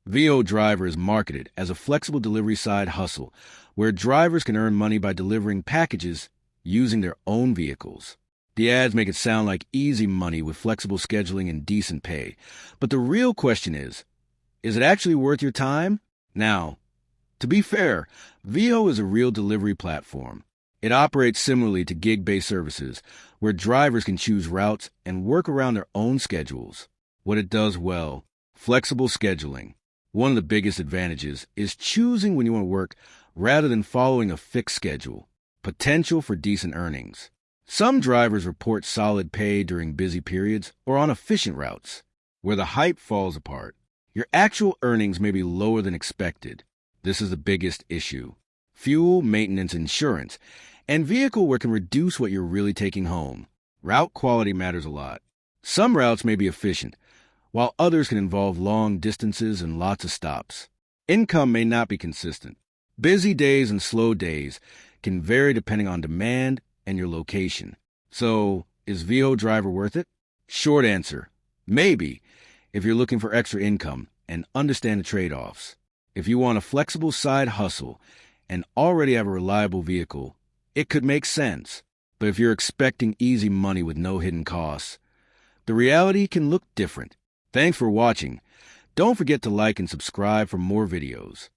Veho Driver is marketed as a flexible delivery side hustle where drivers can earn money by delivering packages using their own vehicles. The ads make it sound like easy money with flexible scheduling and decent pay. But the real question is it actually worth your time? Now, to be fair, Veho is a real delivery platform. It operates similarly to gig-based services, where drivers can choose routes and work around their own schedules. What it does well: flexible scheduling. One of the biggest advantages is choosing when you want to work rather than following a fixed schedule. Potential for decent earnings. Some drivers report solid pay during busy periods or on efficient routes. Where the hype falls apart, your actual earnings may be lower than expected. This is the biggest issue. Fuel, maintenance, insurance, and vehicle work can reduce what you're really taking home. Route quality matters a lot. Some routes may be efficient, while others can involve long distances and lots of stops. Income may not be consistent. Busy days and slow days can vary depending on demand and your location. So, is Veho Driver worth it? Short answer: maybe, if you're looking for extra income and understand the trade-offs. If you want a flexible side hustle and already have a reliable vehicle, it could make sense. But if you're expecting easy money with no hidden costs, the reality can look different. Thanks for watching. Don't forget to like and subscribe for more videos.